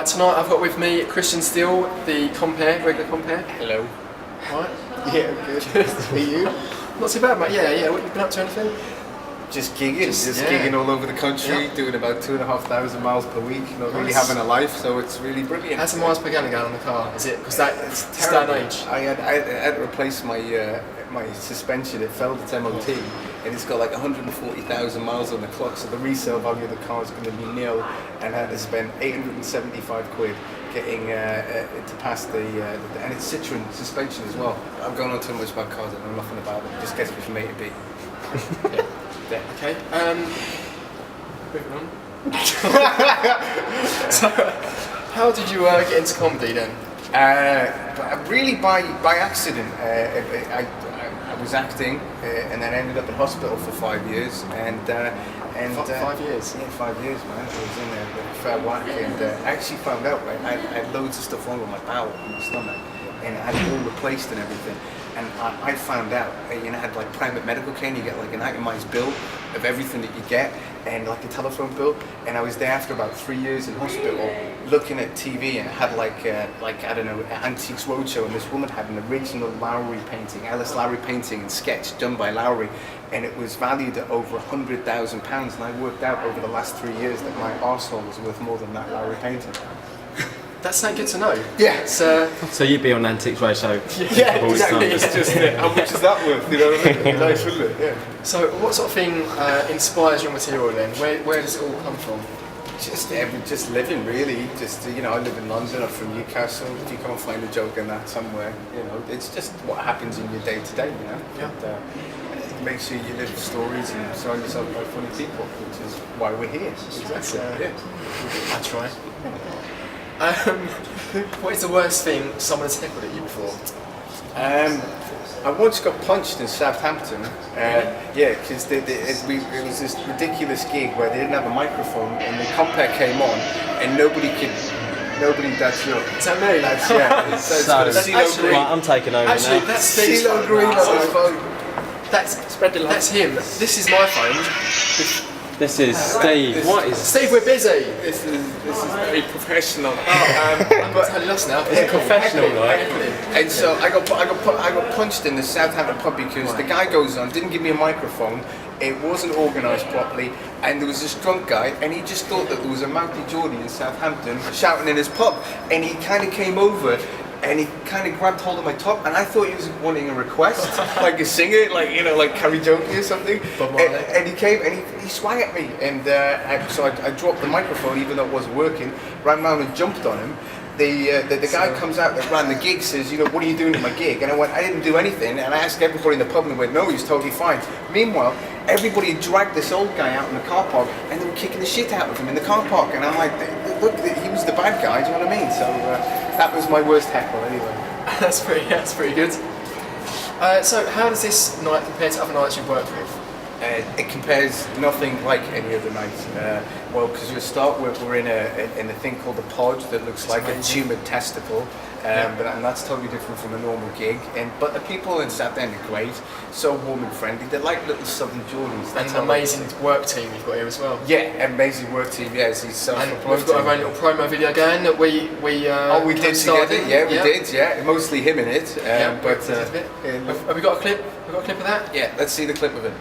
Tonight I've got with me Christian Steele, the compere, regular compere. Hello. Right. Yeah, good. Are you? Not too bad, mate. Yeah. What have you been up to? Anything? Just gigging. Just gigging all over the country, doing about 2,500 miles per week. Not really having a life, so it's really brilliant. How's the miles per gallon going on the car? Is it? Because that's that age. I had to replace my my suspension. It failed its MOT, and it's got like 140,000 miles on the clock. So the resale value of the car is going to be nil, and I had to spend 875 quid getting to pass the and it's Citroen suspension as well. I'm going on too much about cars. I know nothing about them. It just gets me from A to B. Yeah. Okay. Moving on. So, how did you get into comedy then? Really by accident. I was acting and then ended up in hospital for 5 years. And 5 years? Yeah, 5 years, man. I was in there with a fair whack, and I actually found out, right, I had loads of stuff wrong with my bowel and my stomach, and I had it all replaced and everything. And I found out, I had like private medical care, and you get like an itemized bill of everything that you get, and like a telephone bill. And I was there after about 3 years in hospital, looking at TV, and had like I don't know, Antiques Roadshow, and this woman had an original Lowry painting, Alice Lowry painting and sketch done by Lowry, and it was valued at over £100,000. And I worked out over the last 3 years that my arsehole was worth more than that Lowry painting. That's not good to know. Yeah. So you'd be on Antiques Roadshow. Yeah, exactly. It's just how much is that worth? You know what I mean? It'd be nice, wouldn't it? Yeah. So what sort of thing inspires your material then? Where does it all come from? Just living really. Just I live in London. I'm from Newcastle. If you can't find a joke in that somewhere, it's just what happens in your day to day. Yeah. And, make sure you live stories and surround yourself by funny people, which is why we're here. Exactly. Yeah. I try. What is the worst thing someone has heckled at you before? I once got punched in Southampton. Because it was this ridiculous gig where they didn't have a microphone, and the compere came on, and nobody. That's your. Is that me? Right, I'm taking over actually, now. that's Steve's CeeLo phone. Green on his phone. That's him. This is my phone. This is Steve. What is Steve, we're busy. This is very professional. I'm totally lost now. It's a confessional, right? And so I got punched in the Southampton pub because the guy goes on, didn't give me a microphone. It wasn't organised properly, and there was this drunk guy, and he just thought that there was a Mountie Geordie in Southampton shouting in his pub, and he kind of came over. And he kind of grabbed hold of my top, and I thought he was wanting a request, like a singer, like karaoke or something. And he came and he swung at me, and so I dropped the microphone, even though it wasn't working. Ran round and jumped on him. The guy comes out that ran the gig, says, what are you doing at my gig? And I went, I didn't do anything. And I asked everybody in the pub, and they went, no, he's totally fine. Meanwhile, everybody had dragged this old guy out in the car park, and they were kicking the shit out of him in the car park. And I'm like, look, he was the bad guy. Do you know what I mean? So. That was my worst heckle, anyway. That's pretty good. So, how does this night compare to other nights you've worked with? It compares nothing like any other night. Well, because you start with, we're in a thing called a pod that looks like a tumoured testicle, and that's totally different from a normal gig. But the people in South End are great, so warm and friendly. They're like little Southern Geordies. And an amazing work team you've got here as well. Yeah, amazing work team. Yes, he's and we've got our own little promo video going that we did together. Yeah, we did. Yeah, mostly him in it. Have we got a clip? Have we got a clip of that? Yeah, let's see the clip of it.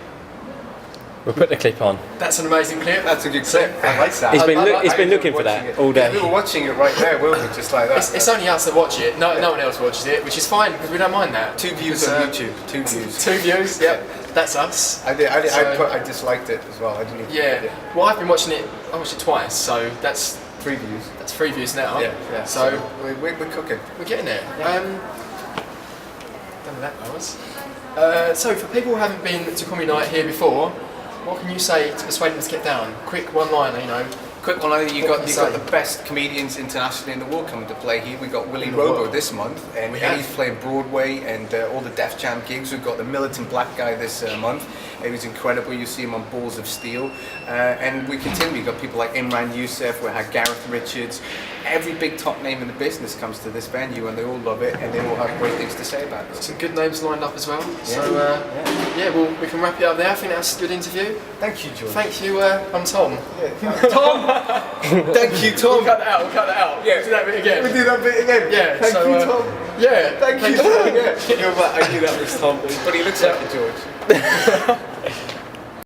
We'll put the clip on. That's an amazing clip. That's a good clip. I like that. He's been looking for that all day. Yeah, we were watching it right there, weren't we? Just like that. It's only us that watch it. No one else watches it, which is fine because we don't mind that. 2 views on YouTube. 2 views. 2 views. Yep. That's us. I disliked it as well. I didn't even it. Well, I've been watching it. I watched it twice, so that's 3 views. That's 3 views now. Yeah. So we're cooking. We're getting there. Don't know that was. So for people who haven't been to Comedy Night here before, what can you say to persuade them to get down? Quick one-liner, Quick one-liner, you got the best comedians internationally in the world coming to play here. We got Willie Robo this month, and he's playing Broadway and all the Def Jam gigs. We've got the Militant Black Guy this month. It was incredible. You see him on Balls of Steel, and we continue. We've got people like Imran Youssef. We had Gareth Richards. Every big top name in the business comes to this venue, and they all love it, and they all have great things to say about it. Some good names lined up as well. So well, we can wrap it up there. I think that's a good interview. Thank you, George. Thank you. I'm Tom. Tom. Thank you, Tom. We'll cut that out. We'll cut that out. Yeah. Do that bit again. We'll do that bit again. Yeah. Thank so, you, Tom. Yeah. Thank you, Tom. Yeah. You're right, I knew that was Tom, but he looks like a George.